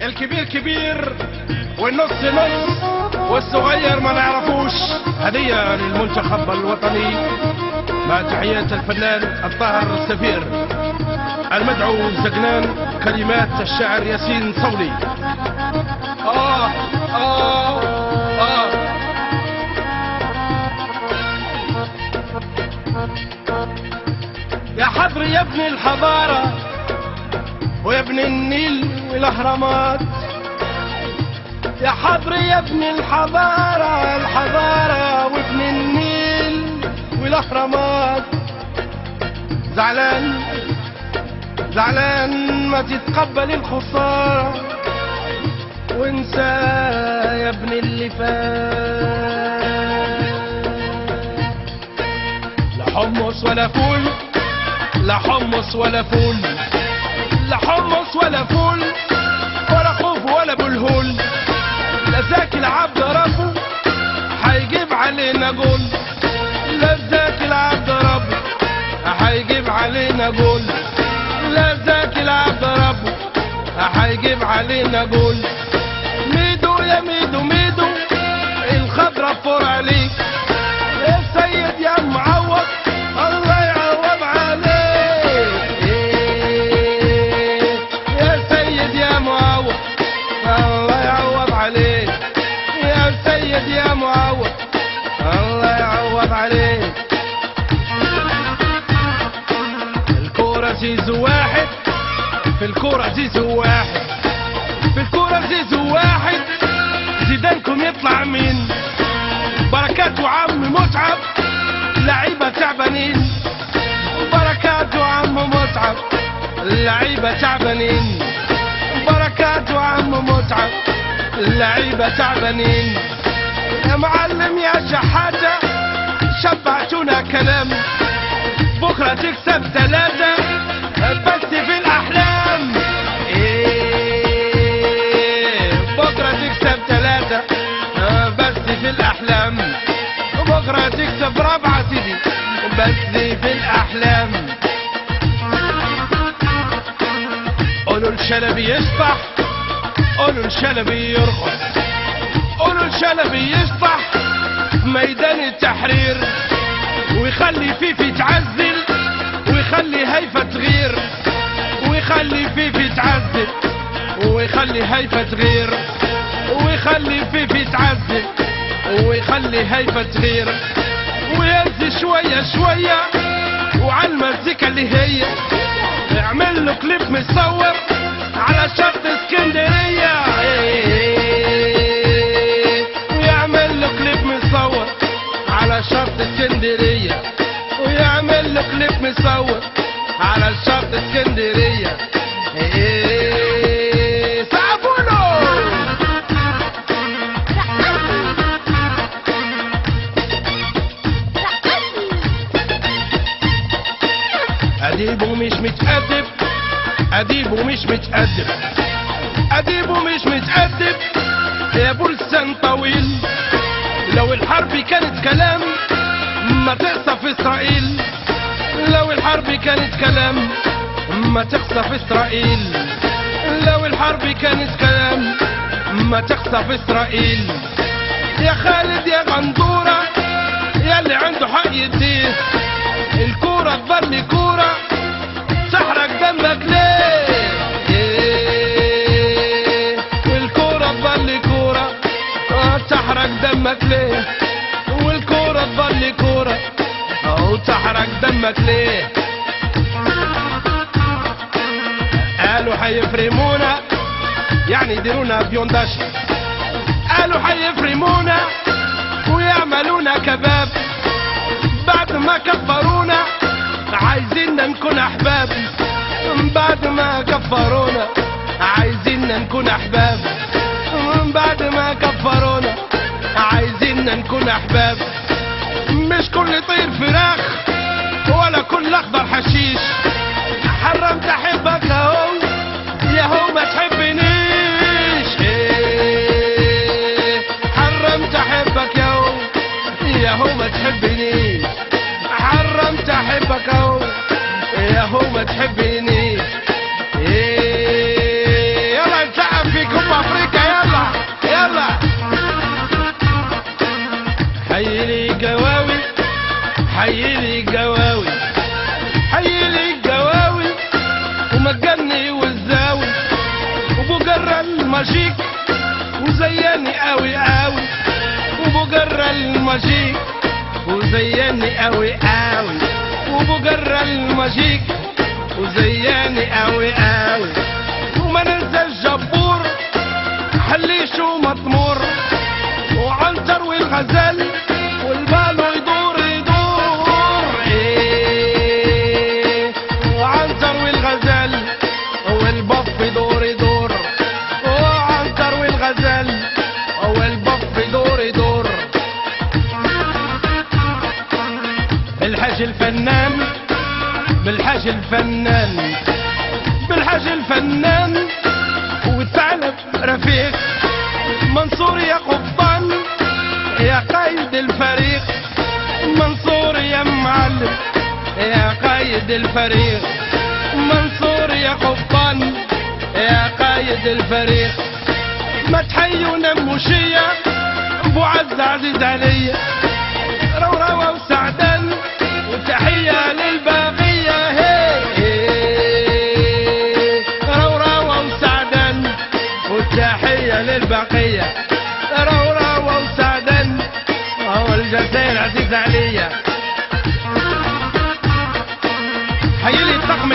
الكبير كبير والنص نص والصغير ما نعرفوش. هدية للمنتخب الوطني مع تحيات الفنان الطاهر السفير المدعو زقنان. كلمات الشاعر ياسين صولي. يا حضري يا ابن الحضارة ويا ابن النيل والاهرامات، يا حضري يا ابن الحضارة الحضارة وابن النيل والاهرامات. زعلان زعلان ما تتقبل الخسارة وانسى يا ابن اللي فات. لا حمص ولا فول، لا حمص ولا فول، لا حمص ولا فول ولا خوف ولا بلهول. لا زكي العبد ربه حيجيب علينا جول، لا زكي العبد ربه حيجيب علينا جول، لا زكي العبد ربه حيجيب علينا جول. ميدو يا ميدو ميدو الخضرة فور عليك يا سيد يا معوض الله يعوض عليك. يا سيد يا معوض الله يعوض عليك، يا سيد يا معوض الله يعوض عليك. الكورة زيزو واحد، في الكورة زيزو واحد، في الكورة زيزو واحد. زيدانكم يطلع مين؟ بركات وعم متعب لعيبة تعبانين، بركات وعم متعب لعيبة تعبانين، بركات وعم متعب لعيبة تعبانين. يا معلم يا شحاتة شبعتونا كلام، بكرة تكسب 3 بس في الأحلام. بكرة تكسب 3 بس في الأحلام، بكرة تكسب 4 سيدي بس في الأحلام. قولوا الشلبي يشطح، قولوا الشلبي يرقص، قولوا الشلبي يشطح في ميدان التحرير ويخلي فيفي تعزل ويخلي هيفا تغير، ويخلي فيفي تعزل ويخلي هيفا تغير، ويخلي فيفي تعزل ويخلي هيفا تغير. ويهز شوية شوية وعلى المزيكا اللي هي يعمل له كليب مصور على شط اسكندرية، ويعمل له كليب مصور على شط اسكندرية، ويعمل له كليب مصور على شط اسكندرية. أديب ومش متأدب، أديب ومش متأدب، أديب ومش متأدب يا بلسان طويل. لو الحرب كانت كلام ما تقصى في إسرائيل، لو الحرب كانت كلام ما تقصى في إسرائيل، لو الحرب كانت كلام ما تقصى في إسرائيل. يا خالد يا غندورة يا اللي عنده حق يديه، الكورة تبني كورة تحرق دمك ليه؟ والكورة تبني كورة تحرق دمك ليه؟ والكورة تبني كورة وتحرق دمك ليه؟ قالوا حيفرمونا يعني يديرونا بيونداشي، قالوا حيفرمونا ويعملونا كباب، بعد ما كفرونا عايزيننا نكون احباب، بعد ما كفرونا عايزيننا نكون احباب، بعد ما كفرونا عايزيننا نكون احباب. مش كل طير فراخ ولا كل اخضر حشيش، حرمت احبك اهو يا هو ما تحبنيش. حرمت احبك يا هو يا هو ما تحبنيش، حرمت احبك اهو يا هو ما تحبنيش. يلا نسقف فيكم. حيلي الجواوي حيلي الجواوي ومجني والزاوي وابو جرة المشيك وزياني قوي قوي وابو جرة المشيك وزياني قوي قوي وابو جرة المشيك وزياني قوي قوي وما ننسى الجبور حليش ومطمور وعنتر والغزال والبالو يدور يدور ايه وعنتر والغزال والبف يدور يدور وعنتر والغزال والبف يدور يدور بالحاج الفنان بالحاج الفنان بالحاج الفنان والثعلب رفيق منصور يا قبطان يا قايد الفريق منصور يا معلم يا قايد الفريق منصور يا قبطان يا قايد الفريق ما تحيونا موشية ابو عز عزيز عليا روروة وسعدان وتحية للباقية هي روروة وسعدان وتحية للباقية روروة وسعدان وهو الجزائر عزيز عليا حيلي الطقم